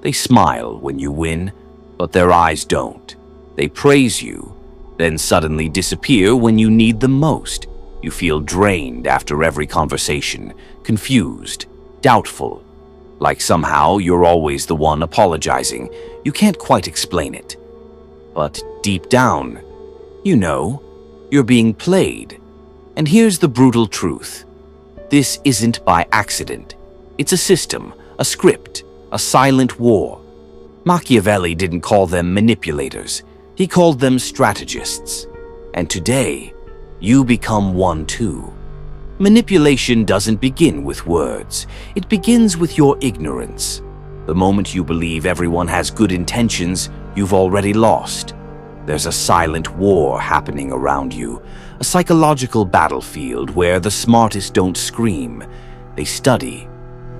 They smile when you win, but their eyes don't. They praise you, then suddenly disappear when you need them most. You feel drained after every conversation, confused, doubtful, like somehow you're always the one apologizing. You can't quite explain it. But deep down, you know, you're being played. And here's the brutal truth. This isn't by accident. It's a system, a script, a silent war. Machiavelli didn't call them manipulators. He called them strategists. And today, you become one too. Manipulation doesn't begin with words. It begins with your ignorance. The moment you believe everyone has good intentions, you've already lost. There's a silent war happening around you, a psychological battlefield where the smartest don't scream. They study,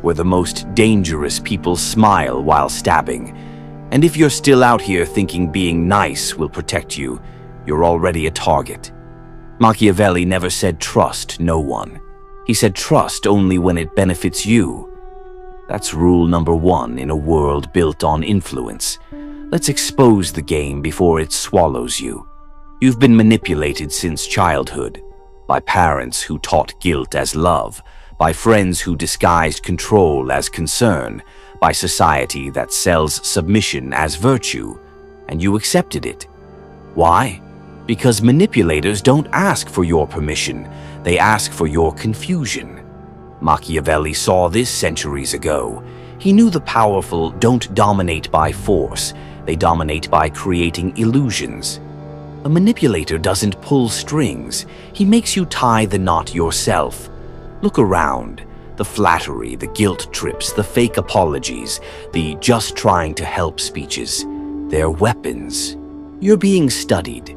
where the most dangerous people smile while stabbing. And if you're still out here thinking being nice will protect you, you're already a target. Machiavelli never said trust no one. He said trust only when it benefits you. That's rule number one in a world built on influence. Let's expose the game before it swallows you. You've been manipulated since childhood, by parents who taught guilt as love, by friends who disguised control as concern, by society that sells submission as virtue, and you accepted it. Why? Because manipulators don't ask for your permission, they ask for your confusion. Machiavelli saw this centuries ago. He knew the powerful don't dominate by force, they dominate by creating illusions. A manipulator doesn't pull strings, he makes you tie the knot yourself. Look around. The flattery, the guilt trips, the fake apologies, the just trying to help speeches. They're weapons. You're being studied.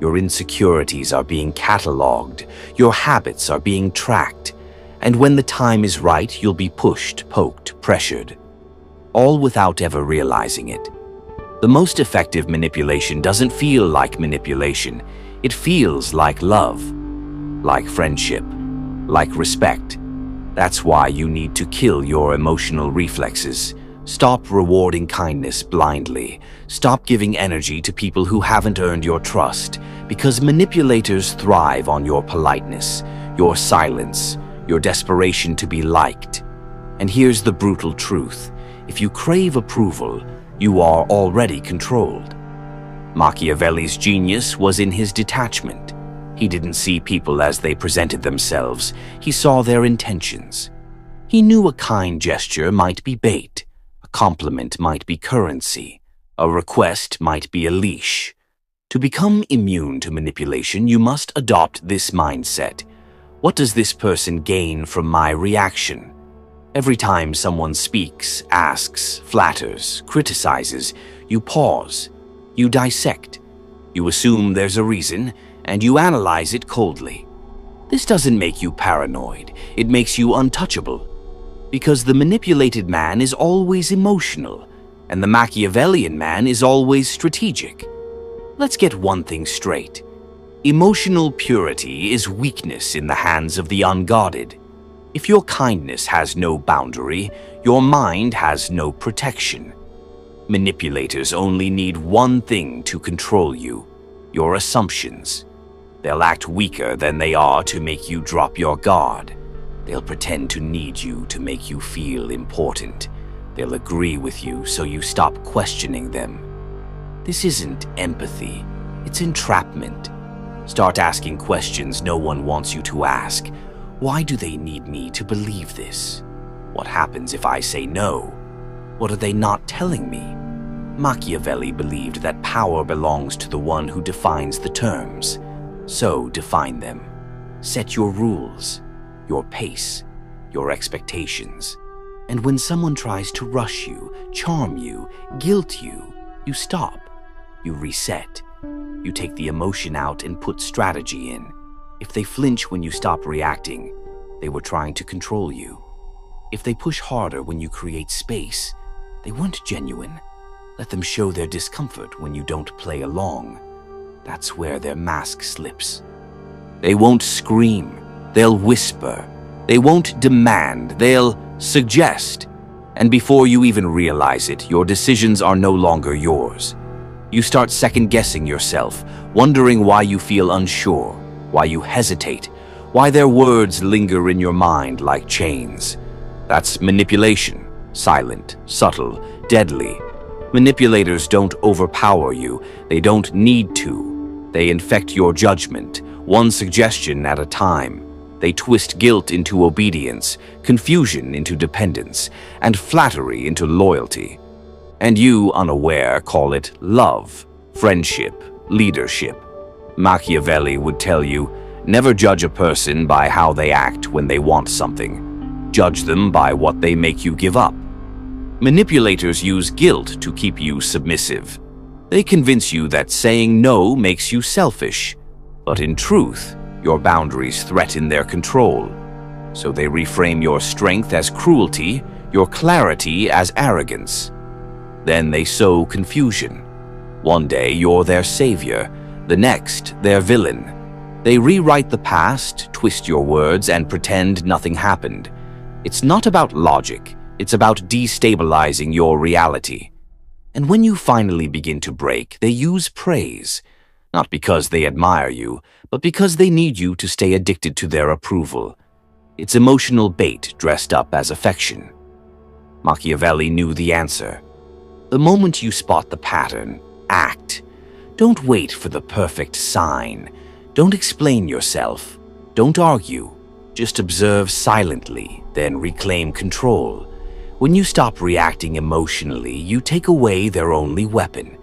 Your insecurities are being catalogued. Your habits are being tracked. And when the time is right, you'll be pushed, poked, pressured. All without ever realizing it. The most effective manipulation doesn't feel like manipulation. It feels like love, like friendship, like respect. That's why you need to kill your emotional reflexes. Stop rewarding kindness blindly. Stop giving energy to people who haven't earned your trust, because manipulators thrive on your politeness, your silence, your desperation to be liked. And here's the brutal truth. If you crave approval, you are already controlled. Machiavelli's genius was in his detachment. He didn't see people as they presented themselves. He saw their intentions. He knew a kind gesture might be bait. A compliment might be currency. A request might be a leash. To become immune to manipulation, you must adopt this mindset. What does this person gain from my reaction? Every time someone speaks, asks, flatters, criticizes, you pause, you dissect, you assume there's a reason, and you analyze it coldly. This doesn't make you paranoid, it makes you untouchable. Because the manipulated man is always emotional, and the Machiavellian man is always strategic. Let's get one thing straight. Emotional purity is weakness in the hands of the unguarded. If your kindness has no boundary, your mind has no protection. Manipulators only need one thing to control you: your assumptions. They'll act weaker than they are to make you drop your guard. They'll pretend to need you to make you feel important. They'll agree with you so you stop questioning them. This isn't empathy, it's entrapment. Start asking questions no one wants you to ask. Why do they need me to believe this? What happens if I say no? What are they not telling me? Machiavelli believed that power belongs to the one who defines the terms. So define them. Set your rules, your pace, your expectations. And when someone tries to rush you, charm you, guilt you, you stop. You reset. You take the emotion out and put strategy in. If they flinch when you stop reacting, they were trying to control you. If they push harder when you create space, they weren't genuine. Let them show their discomfort when you don't play along. That's where their mask slips. They won't scream, they'll whisper. They won't demand, they'll suggest. And before you even realize it, your decisions are no longer yours. You start second-guessing yourself, wondering why you feel unsure, why you hesitate, why their words linger in your mind like chains. That's manipulation, silent, subtle, deadly. Manipulators don't overpower you, they don't need to. They infect your judgment, one suggestion at a time. They twist guilt into obedience, confusion into dependence, and flattery into loyalty. And you, unaware, call it love, friendship, leadership. Machiavelli would tell you, never judge a person by how they act when they want something. Judge them by what they make you give up. Manipulators use guilt to keep you submissive. They convince you that saying no makes you selfish. But in truth, your boundaries threaten their control. So they reframe your strength as cruelty, your clarity as arrogance. Then they sow confusion. One day you're their savior, the next their villain. They rewrite the past, twist your words, and pretend nothing happened. It's not about logic, it's about destabilizing your reality. And when you finally begin to break, they use praise. Not because they admire you, but because they need you to stay addicted to their approval. It's emotional bait dressed up as affection. Machiavelli knew the answer. The moment you spot the pattern, act. Don't wait for the perfect sign. Don't explain yourself. Don't argue. Just observe silently, then reclaim control. When you stop reacting emotionally, you take away their only weapon.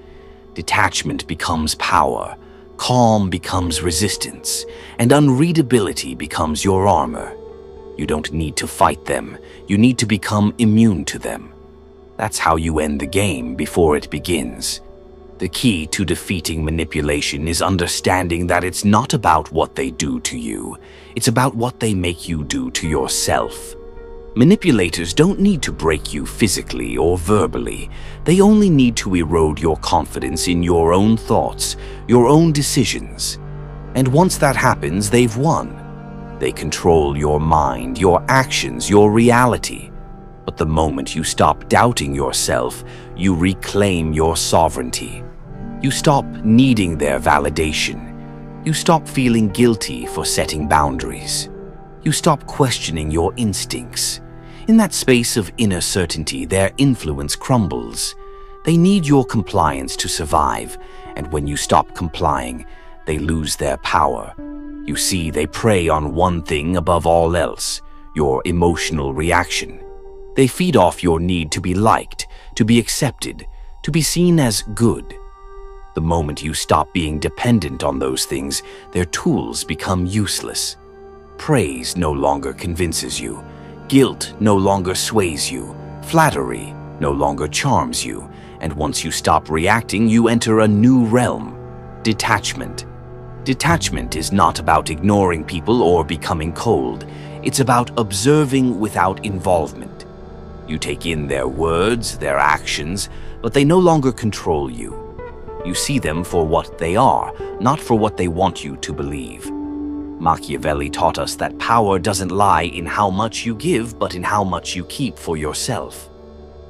Detachment becomes power, calm becomes resistance, and unreadability becomes your armor. You don't need to fight them, you need to become immune to them. That's how you end the game before it begins. The key to defeating manipulation is understanding that it's not about what they do to you, it's about what they make you do to yourself. Manipulators don't need to break you physically or verbally. They only need to erode your confidence in your own thoughts, your own decisions. And once that happens, they've won. They control your mind, your actions, your reality. But the moment you stop doubting yourself, you reclaim your sovereignty. You stop needing their validation. You stop feeling guilty for setting boundaries. You stop questioning your instincts. In that space of inner certainty, their influence crumbles. They need your compliance to survive, and when you stop complying, they lose their power. You see, they prey on one thing above all else, your emotional reaction. They feed off your need to be liked, to be accepted, to be seen as good. The moment you stop being dependent on those things, their tools become useless. Praise no longer convinces you. Guilt no longer sways you. Flattery no longer charms you. And once you stop reacting, you enter a new realm. Detachment. Detachment is not about ignoring people or becoming cold. It's about observing without involvement. You take in their words, their actions, but they no longer control you. You see them for what they are, not for what they want you to believe. Machiavelli taught us that power doesn't lie in how much you give, but in how much you keep for yourself.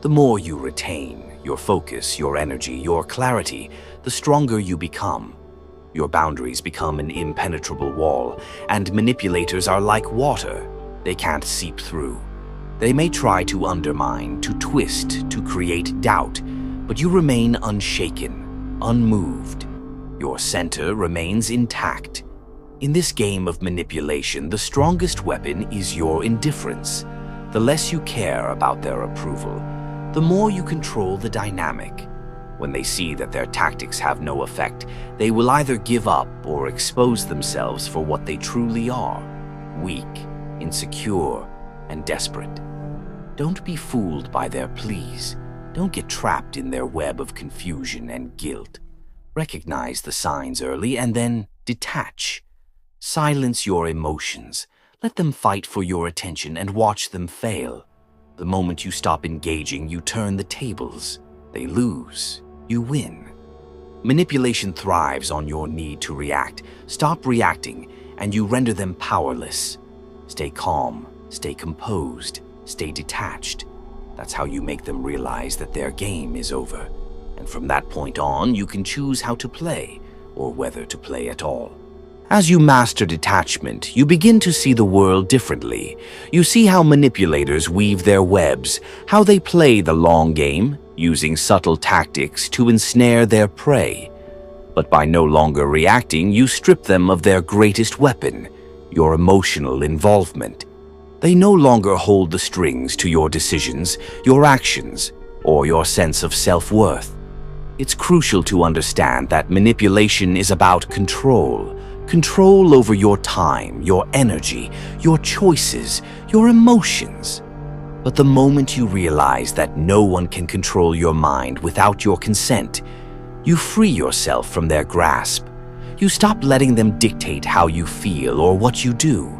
The more you retain, your focus, your energy, your clarity, the stronger you become. Your boundaries become an impenetrable wall, and manipulators are like water. They can't seep through. They may try to undermine, to twist, to create doubt, but you remain unshaken, unmoved. Your center remains intact. In this game of manipulation, the strongest weapon is your indifference. The less you care about their approval, the more you control the dynamic. When they see that their tactics have no effect, they will either give up or expose themselves for what they truly are: weak, insecure, and desperate. Don't be fooled by their pleas. Don't get trapped in their web of confusion and guilt. Recognize the signs early and then detach. Silence your emotions. Let them fight for your attention and watch them fail. The moment you stop engaging, you turn the tables. They lose. You win. Manipulation thrives on your need to react. Stop reacting, and you render them powerless. Stay calm. Stay composed. Stay detached. That's how you make them realize that their game is over. And from that point on, you can choose how to play, or whether to play at all. As you master detachment, you begin to see the world differently. You see how manipulators weave their webs, how they play the long game, using subtle tactics to ensnare their prey. But by no longer reacting, you strip them of their greatest weapon, your emotional involvement. They no longer hold the strings to your decisions, your actions, or your sense of self-worth. It's crucial to understand that manipulation is about control. Control over your time, your energy, your choices, your emotions. But the moment you realize that no one can control your mind without your consent, you free yourself from their grasp. You stop letting them dictate how you feel or what you do.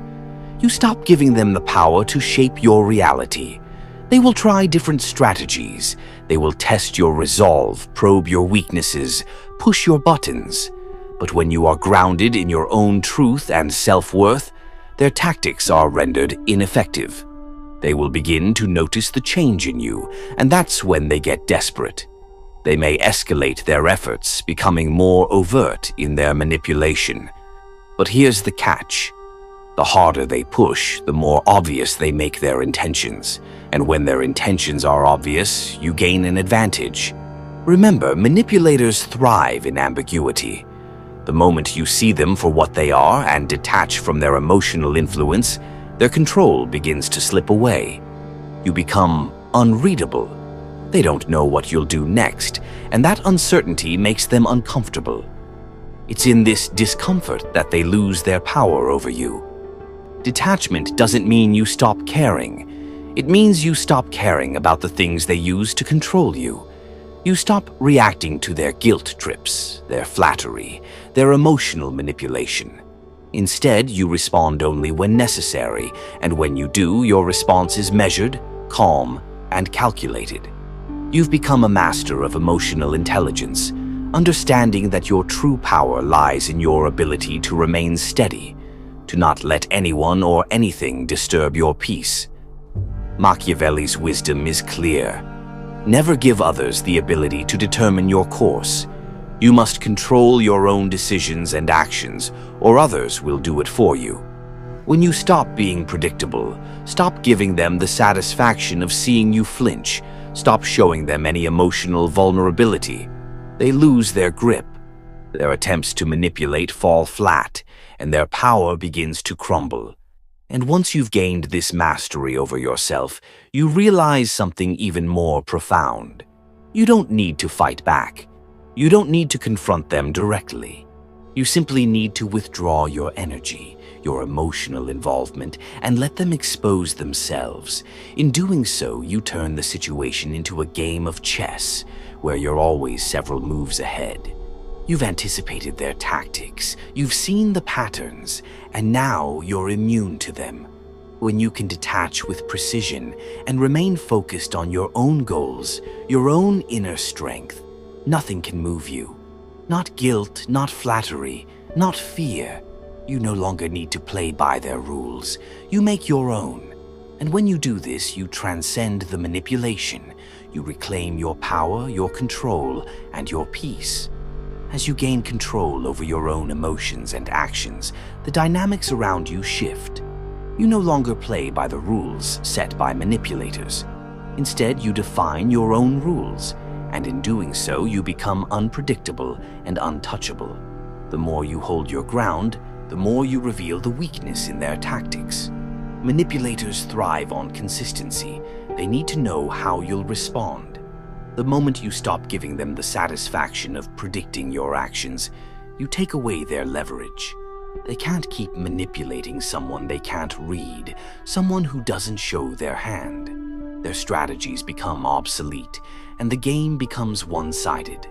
You stop giving them the power to shape your reality. They will try different strategies. They will test your resolve, probe your weaknesses, push your buttons. But when you are grounded in your own truth and self-worth, their tactics are rendered ineffective. They will begin to notice the change in you, and that's when they get desperate. They may escalate their efforts, becoming more overt in their manipulation. But here's the catch. The harder they push, the more obvious they make their intentions. And when their intentions are obvious, you gain an advantage. Remember, manipulators thrive in ambiguity. The moment you see them for what they are and detach from their emotional influence, their control begins to slip away. You become unreadable. They don't know what you'll do next, and that uncertainty makes them uncomfortable. It's in this discomfort that they lose their power over you. Detachment doesn't mean you stop caring. It means you stop caring about the things they use to control you. You stop reacting to their guilt trips, their flattery, their emotional manipulation. Instead, you respond only when necessary, and when you do, your response is measured, calm, and calculated. You've become a master of emotional intelligence, understanding that your true power lies in your ability to remain steady, to not let anyone or anything disturb your peace. Machiavelli's wisdom is clear. Never give others the ability to determine your course. You must control your own decisions and actions, or others will do it for you. When you stop being predictable, stop giving them the satisfaction of seeing you flinch, stop showing them any emotional vulnerability, they lose their grip. Their attempts to manipulate fall flat, and their power begins to crumble. And once you've gained this mastery over yourself, you realize something even more profound. You don't need to fight back. You don't need to confront them directly. You simply need to withdraw your energy, your emotional involvement, and let them expose themselves. In doing so, you turn the situation into a game of chess, where you're always several moves ahead. You've anticipated their tactics, you've seen the patterns, and now you're immune to them. When you can detach with precision and remain focused on your own goals, your own inner strength, nothing can move you. Not guilt, not flattery, not fear. You no longer need to play by their rules. You make your own. And when you do this, you transcend the manipulation. You reclaim your power, your control, and your peace. As you gain control over your own emotions and actions, the dynamics around you shift. You no longer play by the rules set by manipulators. Instead, you define your own rules, and in doing so, you become unpredictable and untouchable. The more you hold your ground, the more you reveal the weakness in their tactics. Manipulators thrive on consistency. They need to know how you'll respond. The moment you stop giving them the satisfaction of predicting your actions, you take away their leverage. They can't keep manipulating someone they can't read, someone who doesn't show their hand. Their strategies become obsolete, and the game becomes one-sided.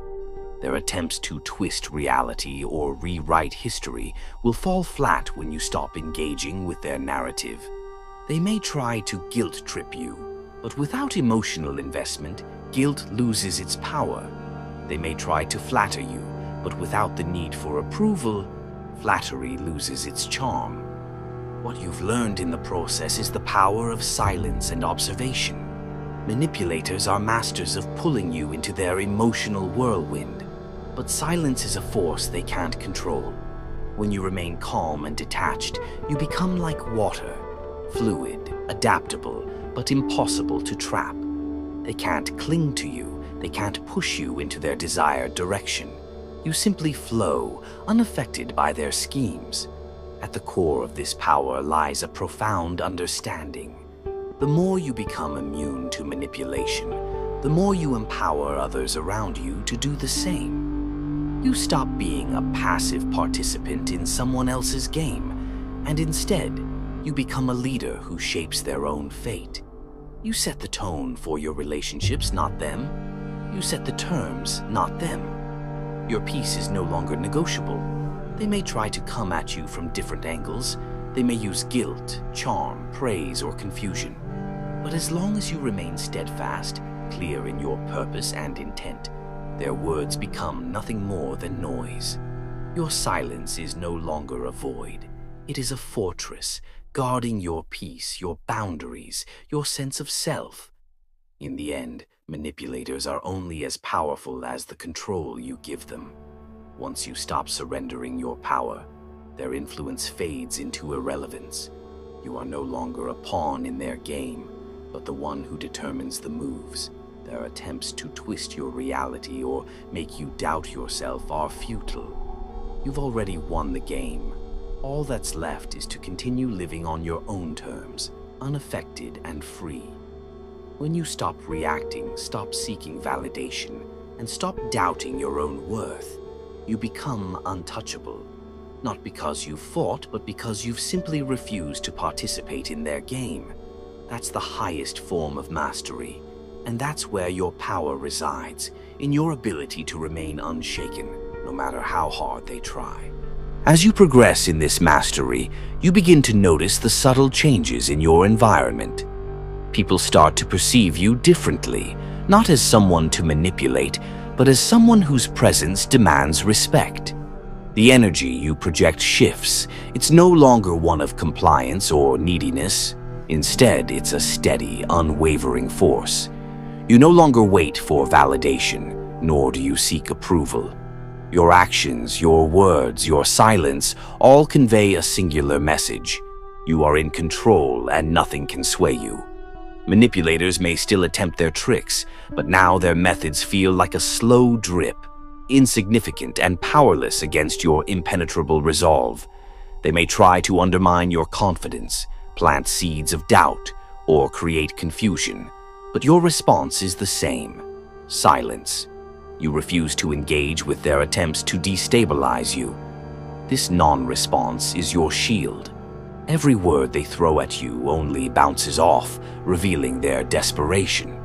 Their attempts to twist reality or rewrite history will fall flat when you stop engaging with their narrative. They may try to guilt-trip you, but without emotional investment, guilt loses its power. They may try to flatter you, but without the need for approval, flattery loses its charm. What you've learned in the process is the power of silence and observation. Manipulators are masters of pulling you into their emotional whirlwind, but silence is a force they can't control. When you remain calm and detached, you become like water, fluid, adaptable, but impossible to trap. They can't cling to you, they can't push you into their desired direction. You simply flow, unaffected by their schemes. At the core of this power lies a profound understanding. The more you become immune to manipulation, the more you empower others around you to do the same. You stop being a passive participant in someone else's game, and instead, you become a leader who shapes their own fate. You set the tone for your relationships, not them. You set the terms, not them. Your peace is no longer negotiable. They may try to come at you from different angles. They may use guilt, charm, praise, or confusion. But as long as you remain steadfast, clear in your purpose and intent, their words become nothing more than noise. Your silence is no longer a void. It is a fortress, guarding your peace, your boundaries, your sense of self. In the end, manipulators are only as powerful as the control you give them. Once you stop surrendering your power, their influence fades into irrelevance. You are no longer a pawn in their game, but the one who determines the moves. Their attempts to twist your reality or make you doubt yourself are futile. You've already won the game. All that's left is to continue living on your own terms, unaffected and free. When you stop reacting, stop seeking validation, and stop doubting your own worth, you become untouchable. Not because you've fought, but because you've simply refused to participate in their game. That's the highest form of mastery, and that's where your power resides, in your ability to remain unshaken, no matter how hard they try. As you progress in this mastery, you begin to notice the subtle changes in your environment. People start to perceive you differently, not as someone to manipulate, but as someone whose presence demands respect. The energy you project shifts. It's no longer one of compliance or neediness. Instead, it's a steady, unwavering force. You no longer wait for validation, nor do you seek approval. Your actions, your words, your silence all convey a singular message. You are in control and nothing can sway you. Manipulators may still attempt their tricks, but now their methods feel like a slow drip, insignificant and powerless against your impenetrable resolve. They may try to undermine your confidence, plant seeds of doubt, or create confusion, but your response is the same: silence. You refuse to engage with their attempts to destabilize you. This non-response is your shield. Every word they throw at you only bounces off, revealing their desperation.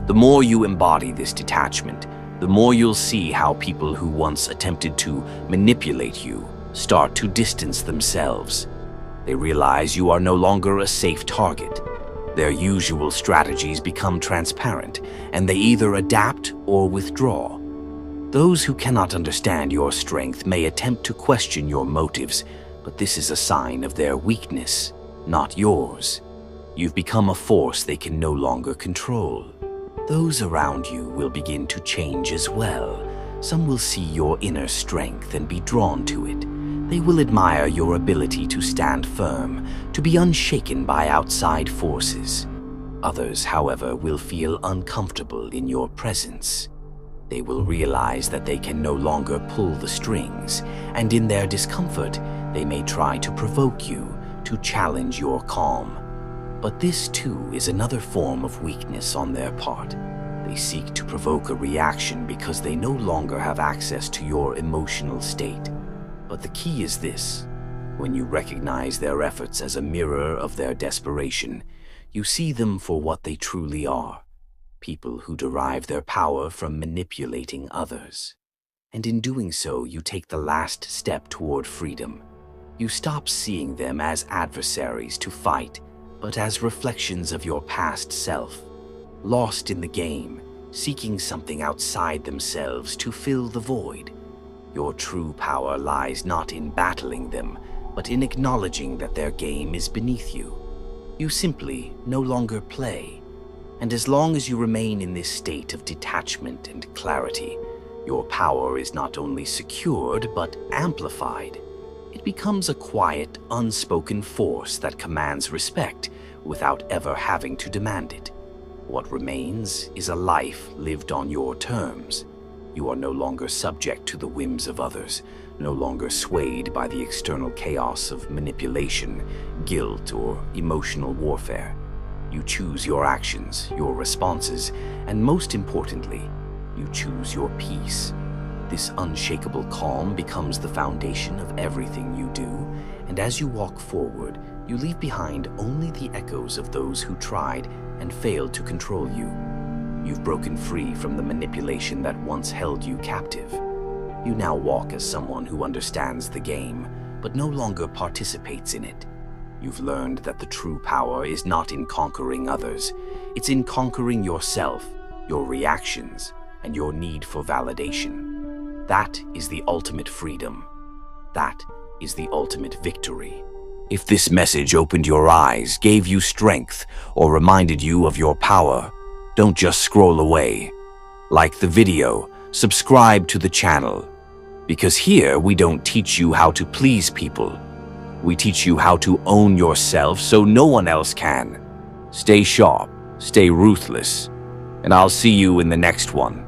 The more you embody this detachment, the more you'll see how people who once attempted to manipulate you start to distance themselves. They realize you are no longer a safe target. Their usual strategies become transparent, and they either adapt or withdraw. Those who cannot understand your strength may attempt to question your motives, but this is a sign of their weakness, not yours. You've become a force they can no longer control. Those around you will begin to change as well. Some will see your inner strength and be drawn to it. They will admire your ability to stand firm, to be unshaken by outside forces. Others, however, will feel uncomfortable in your presence. They will realize that they can no longer pull the strings, and in their discomfort, they may try to provoke you, to challenge your calm. But this, too, is another form of weakness on their part. They seek to provoke a reaction because they no longer have access to your emotional state. But the key is this: when you recognize their efforts as a mirror of their desperation, you see them for what they truly are: people who derive their power from manipulating others. And in doing so, you take the last step toward freedom. You stop seeing them as adversaries to fight, but as reflections of your past self, lost in the game, seeking something outside themselves to fill the void. Your true power lies not in battling them, but in acknowledging that their game is beneath you. You simply no longer play. And as long as you remain in this state of detachment and clarity, your power is not only secured but amplified. It becomes a quiet, unspoken force that commands respect without ever having to demand it. What remains is a life lived on your terms. You are no longer subject to the whims of others, no longer swayed by the external chaos of manipulation, guilt, or emotional warfare. You choose your actions, your responses, and most importantly, you choose your peace. This unshakable calm becomes the foundation of everything you do, and as you walk forward, you leave behind only the echoes of those who tried and failed to control you. You've broken free from the manipulation that once held you captive. You now walk as someone who understands the game, but no longer participates in it. You've learned that the true power is not in conquering others. It's in conquering yourself, your reactions, and your need for validation. That is the ultimate freedom. That is the ultimate victory. If this message opened your eyes, gave you strength, or reminded you of your power, don't just scroll away. Like the video, subscribe to the channel. Because here we don't teach you how to please people. We teach you how to own yourself so no one else can. Stay sharp, stay ruthless, and I'll see you in the next one.